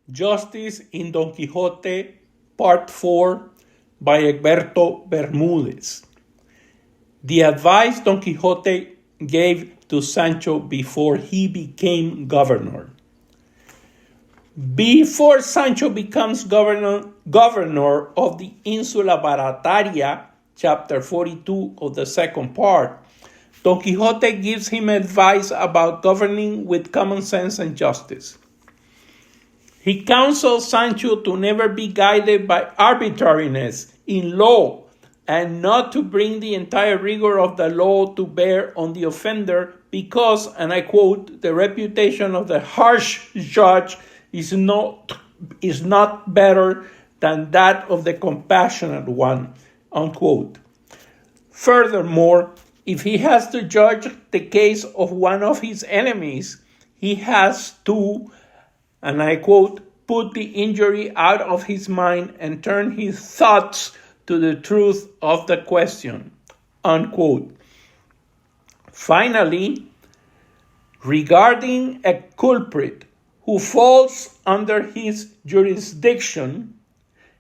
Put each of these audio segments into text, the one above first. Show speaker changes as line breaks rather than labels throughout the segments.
Justice in Don Quixote, Part 4, by Egberto Bermúdez. The advice Don Quixote gave to Sancho before he became governor. Before Sancho becomes governor of the Insula Barataria, chapter 42 of the second part, Don Quixote gives him advice about governing with common sense and justice. He counsels Sancho to never be guided by arbitrariness in law and not to bring the entire rigor of the law to bear on the offender because, and I quote, the reputation of the harsh judge is not better than that of the compassionate one, unquote. Furthermore, if he has to judge the case of one of his enemies, he has to, and I quote, put the injury out of his mind and turn his thoughts to the truth of the question, unquote. Finally, regarding a culprit who falls under his jurisdiction,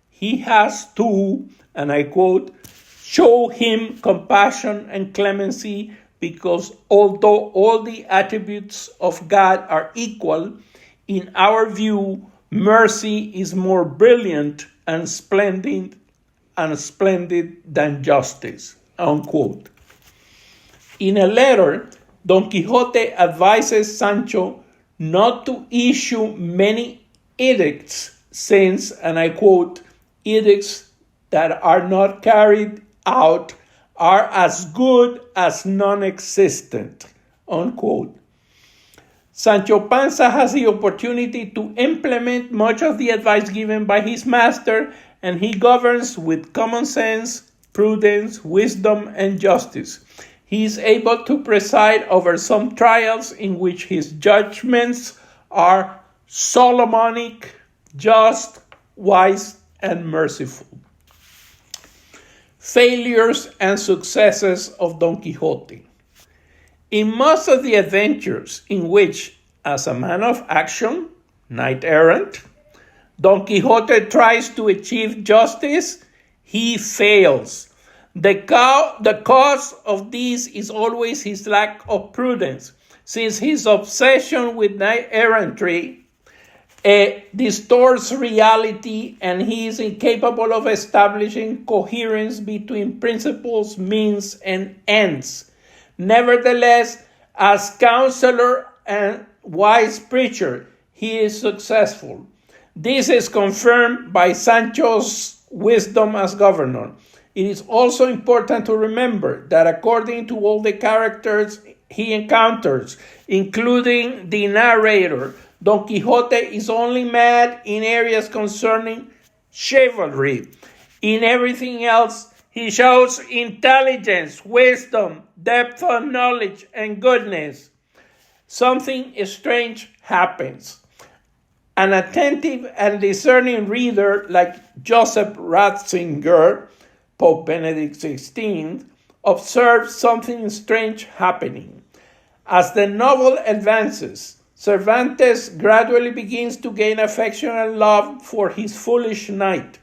he has to, and I quote, show him compassion and clemency because although all the attributes of God are equal, in our view, mercy is more brilliant and splendid than justice, unquote. In a letter, Don Quixote advises Sancho not to issue many edicts since, and I quote, edicts that are not carried out are as good as non-existent, unquote. Sancho Panza has the opportunity to implement much of the advice given by his master, and he governs with common sense, prudence, wisdom, and justice. He is able to preside over some trials in which his judgments are Solomonic, just, wise, and merciful. Failures and successes of Don Quixote. In most of the adventures in which, as a man of action, knight-errant, Don Quixote tries to achieve justice, he fails. The cause of this is always his lack of prudence, since his obsession with knight-errantry distorts reality and he is incapable of establishing coherence between principles, means, and ends. Nevertheless, as counselor and wise preacher, he is successful. This is confirmed by Sancho's wisdom as governor. It is also important to remember that according to all the characters he encounters, including the narrator, Don Quixote is only mad in areas concerning chivalry. In everything else, he shows intelligence, wisdom, depth of knowledge, and goodness. Something strange happens. An attentive and discerning reader like Joseph Ratzinger, Pope Benedict XVI, observes something strange happening. As the novel advances, Cervantes gradually begins to gain affection and love for his foolish knight.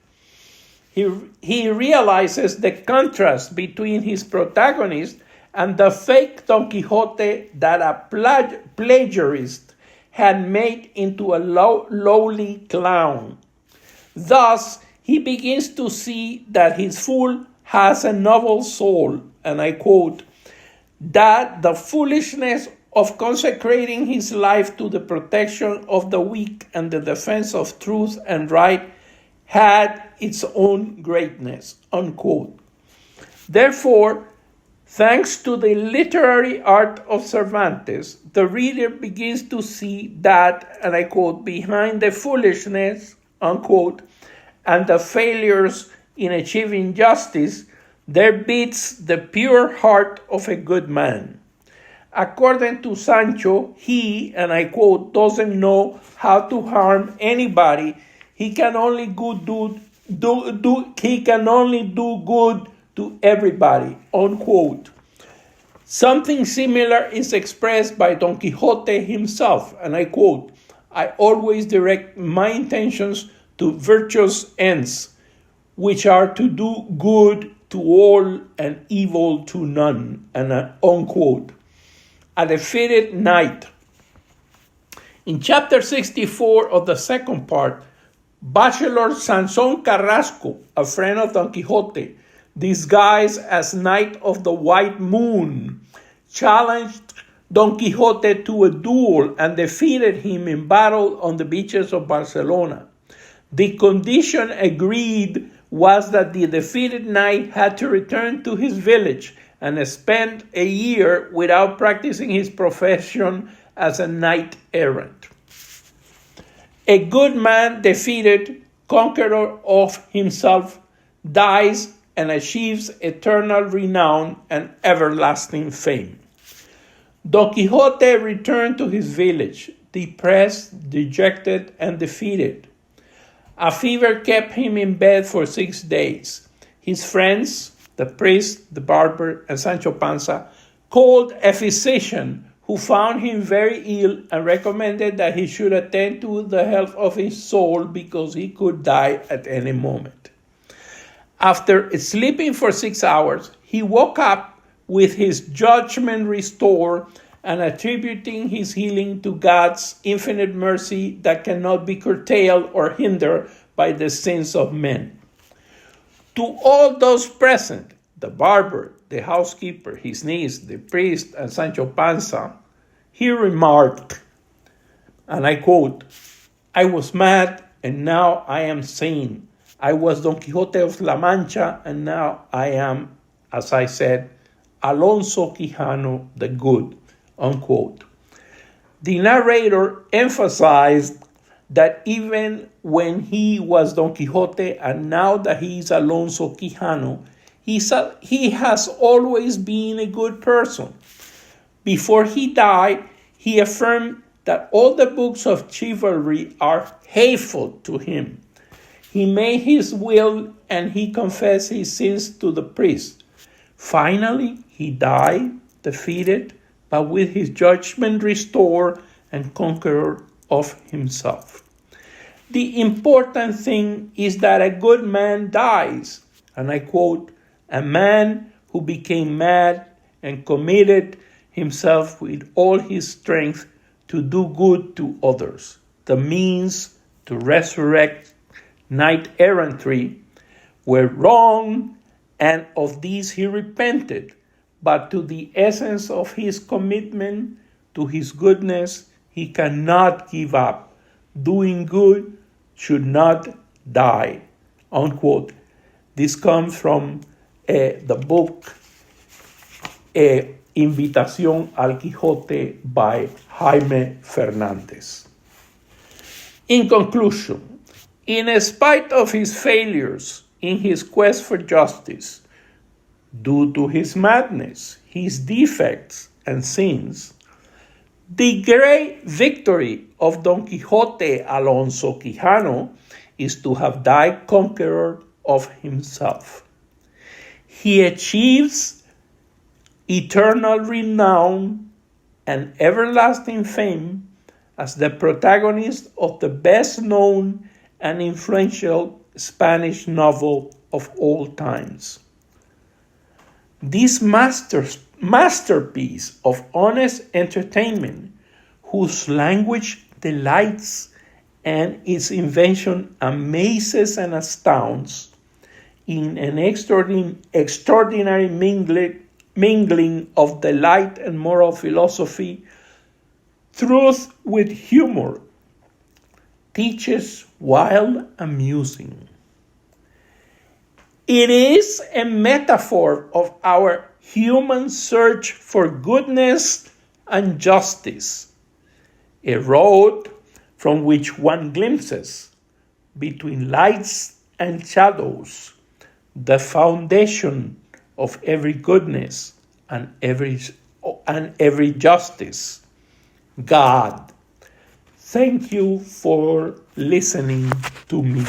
He realizes the contrast between his protagonist and the fake Don Quixote that a plagiarist had made into a lowly clown. Thus, he begins to see that his fool has a noble soul, and I quote, that the foolishness of consecrating his life to the protection of the weak and the defense of truth and right had its own greatness, unquote. Therefore, thanks to the literary art of Cervantes, the reader begins to see that, and I quote, behind the foolishness, unquote, and the failures in achieving justice, there beats the pure heart of a good man. According to Sancho, he, and I quote, doesn't know how to harm anybody. He can only do good to everybody, unquote. Something similar is expressed by Don Quixote himself, and I quote, I always direct my intentions to virtuous ends, which are to do good to all and evil to none, and unquote. A defeated knight. In chapter 64 of the second part, Bachelor Sansón Carrasco, a friend of Don Quixote, disguised as Knight of the White Moon, challenged Don Quixote to a duel and defeated him in battle on the beaches of Barcelona. The condition agreed was that the defeated knight had to return to his village and spend a year without practicing his profession as a knight-errant. A good man defeated, conqueror of himself, dies and achieves eternal renown and everlasting fame. Don Quixote returned to his village, depressed, dejected, and defeated. A fever kept him in bed for 6 days. His friends, the priest, the barber, and Sancho Panza, called a physician who found him very ill and recommended that he should attend to the health of his soul because he could die at any moment. After sleeping for 6 hours, he woke up with his judgment restored and attributing his healing to God's infinite mercy that cannot be curtailed or hindered by the sins of men. To all those present, the barber, the housekeeper, his niece, the priest, and Sancho Panza, he remarked, and I quote, "I was mad, and now I am sane. I was Don Quixote of La Mancha, and now I am, as I said, Alonso Quijano the Good," unquote. The narrator emphasized that even when he was Don Quixote and now that he is Alonso Quijano, he has always been a good person. Before he died, he affirmed that all the books of chivalry are hateful to him. He made his will and he confessed his sins to the priest. Finally, he died, defeated, but with his judgment restored and conqueror of himself. The important thing is that a good man dies, and I quote, "A man who became mad and committed himself with all his strength to do good to others, the means to resurrect knight-errantry were wrong, and of these he repented, but to the essence of his commitment to his goodness he cannot give up. Doing good should not die," unquote. This comes from the book Invitación al Quijote by Jaime Fernández. In conclusion, in spite of his failures in his quest for justice, due to his madness, his defects, and sins, the great victory of Don Quixote Alonso Quijano is to have died conqueror of himself. He achieves eternal renown and everlasting fame as the protagonist of the best-known and influential Spanish novel of all times. This masterpiece of honest entertainment, whose language delights and its invention amazes and astounds, in an extraordinary mingling of delight and moral philosophy, truth with humor, teaches while amusing. It is a metaphor of our human search for goodness and justice, a road from which one glimpses, between lights and shadows, the foundation of every goodness and every justice, God. Thank you for listening to me.